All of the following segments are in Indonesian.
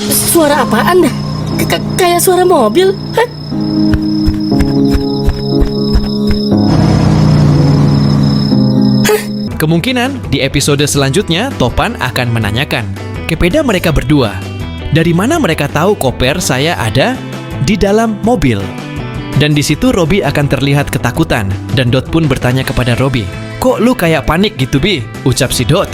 Suara apaan? Kayak suara mobil? Hah? Kemungkinan di episode selanjutnya Topan akan menanyakan kepada mereka berdua, dari mana mereka tahu koper saya ada di dalam mobil. Dan di situ Robby akan terlihat ketakutan dan Dot pun bertanya kepada Robby, "Kok lu kayak panik gitu, Bi?" ucap si Dot.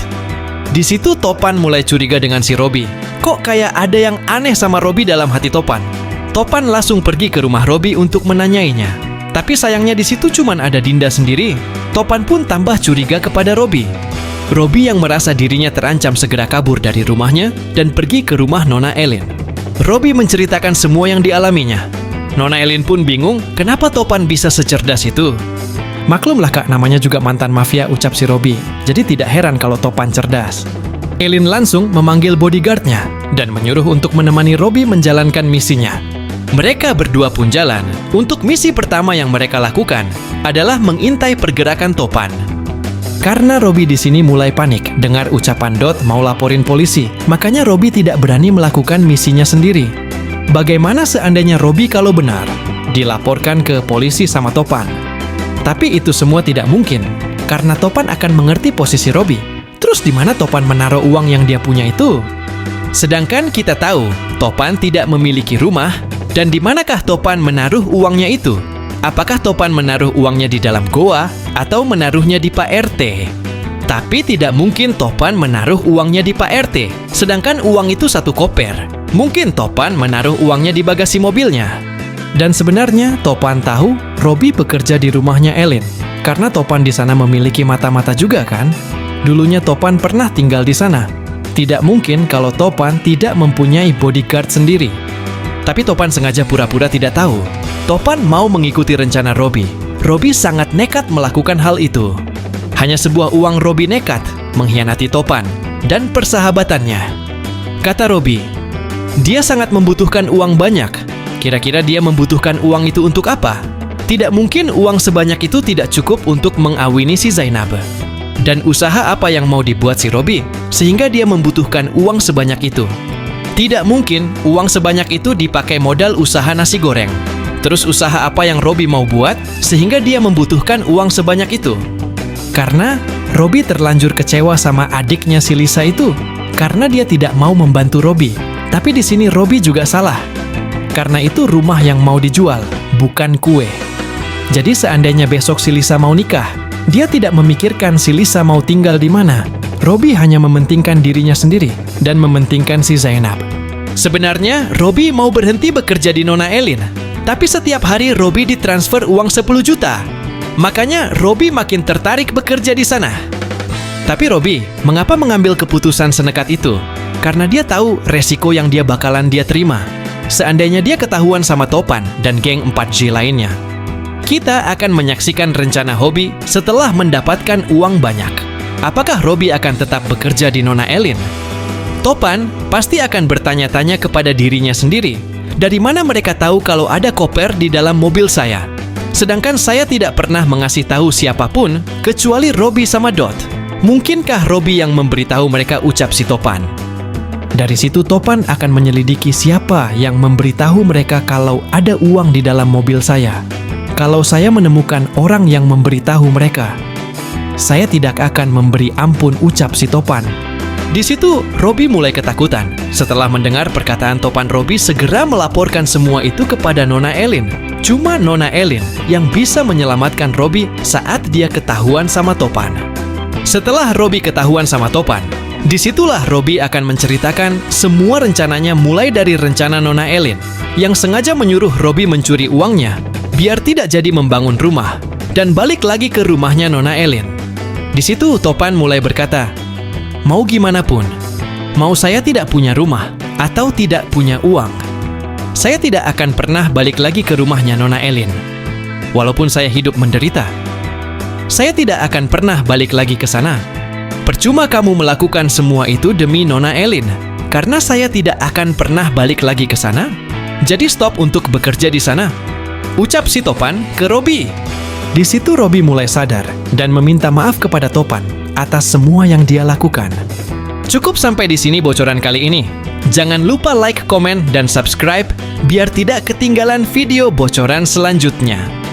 Di situ Topan mulai curiga dengan si Robby. Kok kayak ada yang aneh sama Robby dalam hati Topan. Topan langsung pergi ke rumah Robby untuk menanyainya. Tapi sayangnya di situ cuman ada Dinda sendiri. Topan pun tambah curiga kepada Robby. Robby yang merasa dirinya terancam segera kabur dari rumahnya dan pergi ke rumah Nona Elin. Robby menceritakan semua yang dialaminya. Nona Elin pun bingung kenapa Topan bisa secerdas itu. Maklumlah kak, namanya juga mantan mafia, ucap si Robby. Jadi tidak heran kalau Topan cerdas. Elin langsung memanggil bodyguardnya dan menyuruh untuk menemani Robby menjalankan misinya. Mereka berdua pun jalan. Untuk misi pertama yang mereka lakukan adalah mengintai pergerakan Topan. Karena Robby di sini mulai panik dengar ucapan Dot mau laporin polisi, makanya Robby tidak berani melakukan misinya sendiri. Bagaimana seandainya Robby kalau benar dilaporkan ke polisi sama Topan? Tapi itu semua tidak mungkin, karena Topan akan mengerti posisi Robby. Terus di mana Topan menaruh uang yang dia punya itu? Sedangkan kita tahu Topan tidak memiliki rumah, dan di manakah Topan menaruh uangnya itu? Apakah Topan menaruh uangnya di dalam goa atau menaruhnya di Pak RT? Tapi tidak mungkin Topan menaruh uangnya di Pak RT, sedangkan uang itu satu koper. Mungkin Topan menaruh uangnya di bagasi mobilnya. Dan sebenarnya Topan tahu Robby bekerja di rumahnya Elin, karena Topan di sana memiliki mata-mata juga kan? Dulunya Topan pernah tinggal di sana. Tidak mungkin kalau Topan tidak mempunyai bodyguard sendiri. Tapi Topan sengaja pura-pura tidak tahu. Topan mau mengikuti rencana Robby. Robby sangat nekat melakukan hal itu. Hanya sebuah uang Robby nekat mengkhianati Topan dan persahabatannya. Kata Robby, dia sangat membutuhkan uang banyak. Kira-kira dia membutuhkan uang itu untuk apa? Tidak mungkin uang sebanyak itu tidak cukup untuk mengawini si Zainab. Dan usaha apa yang mau dibuat si Robby sehingga dia membutuhkan uang sebanyak itu? Tidak mungkin uang sebanyak itu dipakai modal usaha nasi goreng. Terus usaha apa yang Robby mau buat sehingga dia membutuhkan uang sebanyak itu? Karena Robby terlanjur kecewa sama adiknya si Lisa itu. Karena dia tidak mau membantu Robby. Tapi di sini Robby juga salah. Karena itu rumah yang mau dijual, bukan kue. Jadi seandainya besok si Lisa mau nikah, dia tidak memikirkan si Lisa mau tinggal di mana. Robby hanya mementingkan dirinya sendiri dan mementingkan si Zainab. Sebenarnya Robby mau berhenti bekerja di Nona Elin, tapi setiap hari Robby ditransfer uang 10 juta. Makanya Robby makin tertarik bekerja di sana. Tapi Robby, mengapa mengambil keputusan senekat itu? Karena dia tahu resiko yang dia bakalan dia terima. Seandainya dia ketahuan sama Topan dan geng 4G lainnya. Kita akan menyaksikan rencana Robby setelah mendapatkan uang banyak. Apakah Robby akan tetap bekerja di Nona Elin? Topan pasti akan bertanya-tanya kepada dirinya sendiri. Dari mana mereka tahu kalau ada koper di dalam mobil saya? Sedangkan saya tidak pernah mengasih tahu siapapun kecuali Robby sama Dot. Mungkinkah Robby yang memberitahu mereka, ucap si Topan. Dari situ Topan akan menyelidiki siapa yang memberitahu mereka kalau ada uang di dalam mobil saya. Kalau saya menemukan orang yang memberitahu mereka, saya tidak akan memberi ampun, ucap si Topan. Di situ Robby mulai ketakutan. Setelah mendengar perkataan Topan, Robby segera melaporkan semua itu kepada Nona Elin. Cuma Nona Elin yang bisa menyelamatkan Robby saat dia ketahuan sama Topan. Setelah Robby ketahuan sama Topan, disitulah Robby akan menceritakan semua rencananya, mulai dari rencana Nona Elin yang sengaja menyuruh Robby mencuri uangnya biar tidak jadi membangun rumah dan balik lagi ke rumahnya Nona Elin. Di situ Topan mulai berkata, mau gimana pun, mau saya tidak punya rumah atau tidak punya uang, saya tidak akan pernah balik lagi ke rumahnya Nona Elin. Walaupun saya hidup menderita, saya tidak akan pernah balik lagi ke sana. Percuma kamu melakukan semua itu demi Nona Elin, karena saya tidak akan pernah balik lagi ke sana. Jadi stop untuk bekerja di sana, ucap si Topan ke Robby. Di situ Robby mulai sadar dan meminta maaf kepada Topan atas semua yang dia lakukan. Cukup sampai di sini bocoran kali ini. Jangan lupa like, komen, dan subscribe biar tidak ketinggalan video bocoran selanjutnya.